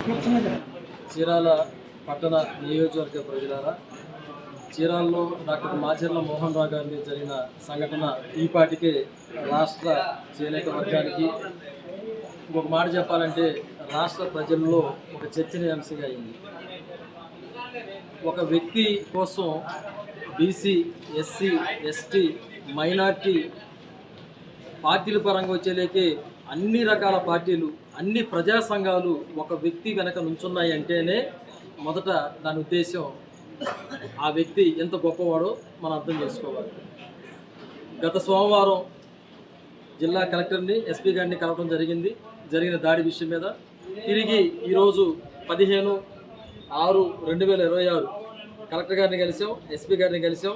చీరాల పట్టణ నియోజకవర్గ ప్రజలారా, చీరాల్లో డాక్టర్ మాచర్ల మోహన్ రావు గారి జరిగిన సంఘటన ఈపాటికే రాష్ట్ర చేనేత వర్గానికి, ఇంకొక మాట చెప్పాలంటే రాష్ట్ర ప్రజల్లో ఒక చర్చనీయాంశంగా అయింది. ఒక వ్యక్తి కోసం బీసీ, ఎస్సీ, ఎస్టీ, మైనార్టీ పార్టీల పరంగా వచ్చేలేకే అన్ని రకాల పార్టీలు, అన్ని ప్రజా సంఘాలు ఒక వ్యక్తి వెనక నుంచున్నాయి అంటేనే మొదట దాని ఉద్దేశం ఆ వ్యక్తి ఎంత గొప్పవాడో మనం అర్థం చేసుకోవాలి. గత సోమవారం జిల్లా కలెక్టర్ని, ఎస్పీ గారిని కలవడం జరిగిన దాడి విషయం మీద తిరిగి ఈరోజు 15/6/2026 కలెక్టర్ గారిని కలిసాం, ఎస్పీ గారిని కలిసాం.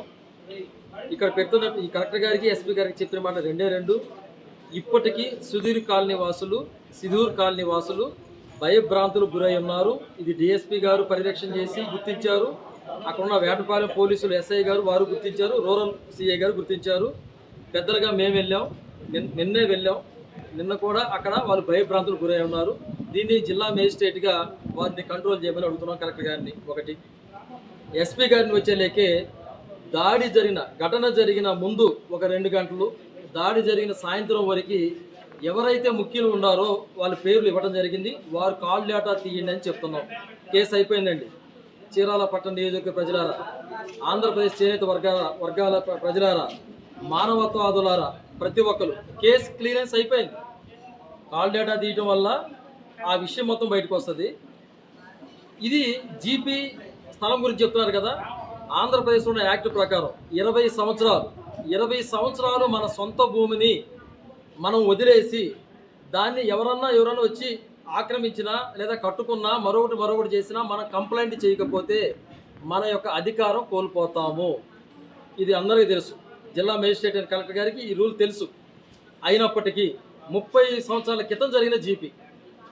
ఇక్కడ పెడుతున్న ఈ కలెక్టర్ గారికి, ఎస్పీ గారికి చెప్పిన మాట రెండే. ఇప్పటికీ సిదూర్ కాలనీ వాసులు భయభ్రాంతులు గురై ఉన్నారు. ఇది డిఎస్పీ గారు పర్యవేక్షణ చేసి గుర్తించారు. అక్కడున్న వేటపాలెం పోలీసులు ఎస్ఐ గారు వారు గుర్తించారు, రూరల్ సిఐ గారు గుర్తించారు. పెద్దలుగా మేము వెళ్ళాం, నిన్నే వెళ్ళాం. నిన్న కూడా అక్కడ వాళ్ళు భయభ్రాంతులు గురై ఉన్నారు. దీన్ని జిల్లా మేజిస్ట్రేట్గా వారిని కంట్రోల్ చేయమని అడుగుతున్నాం కలెక్టర్ గారిని. ఒకటి, ఎస్పీ గారిని వచ్చేలేకే ఘటన జరిగిన ముందు ఒక 2 గంటలు, దాడి జరిగిన సాయంత్రం వరకు ఎవరైతే ముఖ్యులు ఉన్నారో వాళ్ళ పేర్లు ఇవ్వడం జరిగింది. వారు కాల్ డేటా తీయండి అని చెప్తున్నాం. కేసు అయిపోయిందండి. చీరాల పట్టణ నియోజకవర్గ ప్రజలారా, ఆంధ్రప్రదేశ్ చేనేత వర్గాల ప్రజలారా, మానవత్వాదులారా, ప్రతి ఒక్కరు కేసు క్లియరెన్స్ అయిపోయింది. కాల్ డేటా తీయటం వల్ల ఆ విషయం మొత్తం బయటకు వస్తుంది. ఇది జీపీ స్థలం గురించి చెప్తున్నారు కదా. ఆంధ్రప్రదేశ్లో ఉన్న యాక్ట్ ప్రకారం 20 సంవత్సరాలు మన సొంత భూమిని మనం వదిలేసి దాన్ని ఎవరన్నా వచ్చి ఆక్రమించినా లేదా కట్టుకున్నా మరొకటి చేసినా మనం కంప్లైంట్ చేయకపోతే మన యొక్క అధికారం కోల్పోతాము. ఇది అందరికీ తెలుసు. జిల్లా మేజిస్ట్రేట్ అండ్ కలెక్టర్ గారికి ఈ రూల్ తెలుసు. అయినప్పటికీ 30 సంవత్సరాల క్రితం జరిగిన జీపీ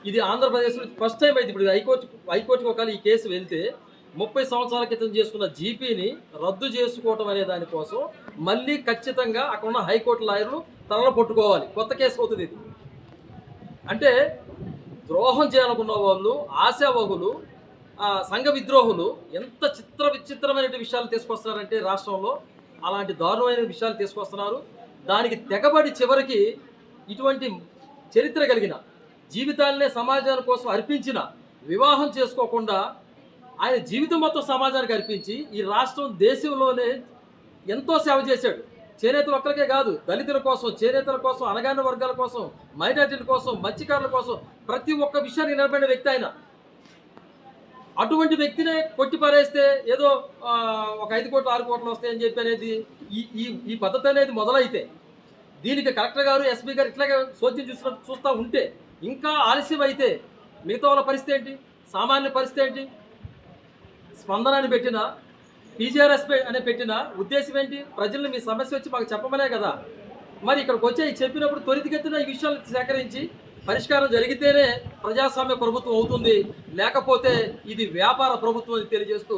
ఇది ఆంధ్రప్రదేశ్లో ఫస్ట్ టైం అయితే. ఇప్పుడు హైకోర్టుకి ఒకవేళ ఈ కేసు వెళ్తే 30 సంవత్సరాల క్రితం చేసుకున్న జీపీని రద్దు చేసుకోవటం అనే దానికోసం మళ్ళీ ఖచ్చితంగా అక్కడున్న హైకోర్టు లాయర్లు తలలో పట్టుకోవాలి. కొత్త కేసు అవుతుంది ఇది. అంటే ద్రోహం చేయాలనుకున్న వాళ్ళు, ఆశావహులు, సంఘ విద్రోహులు ఎంత విచిత్రమైన విషయాలు తీసుకొస్తున్నారంటే రాష్ట్రంలో అలాంటి దారుణమైన విషయాలు తీసుకొస్తున్నారు. దానికి తెగబడి చివరికి ఇటువంటి చరిత్ర కలిగిన జీవితాలనే సమాజాని కోసం అర్పించిన, వివాహం చేసుకోకుండా ఆయన జీవితం మొత్తం సమాజానికి అర్పించి ఈ రాష్ట్రం దేశంలోనే ఎంతో సేవ చేశాడు. చేనేతలు ఒక్కరికే కాదు, దళితుల కోసం, చేనేతల కోసం, అనగాని వర్గాల కోసం, మైనార్టీల కోసం, మత్స్యకారుల కోసం ప్రతి ఒక్క విషయాన్ని నిలబడిన వ్యక్తి ఆయన. అటువంటి వ్యక్తినే కొట్టి పారేస్తే ఏదో ఒక 5 కోట్లు 6 కోట్లు వస్తాయని చెప్పి అనేది ఈ పద్ధతి అనేది మొదలైతే దీనికి కలెక్టర్ గారు, ఎస్పీ గారు ఇట్లాగే సోద్యం చూస్తూ ఉంటే ఇంకా ఆలస్యం అయితే మిగతా వాళ్ళ పరిస్థితి ఏంటి? సామాన్య పరిస్థితి ఏంటి? స్పందన అని పెట్టిన, పీజీఆర్ఎస్ అని పెట్టిన ఉద్దేశం ఏంటి? ప్రజల్ని మీ సమస్య వచ్చి మాకు చెప్పమనే కదా. మరి ఇక్కడికి వచ్చి చెప్పినప్పుడు త్వరితగతిన ఈ విషయాలు సేకరించి పరిష్కారం జరిగితేనే ప్రజాస్వామ్య ప్రభుత్వం అవుతుంది. లేకపోతే ఇది వ్యాపార ప్రభుత్వం అని తెలియజేస్తూ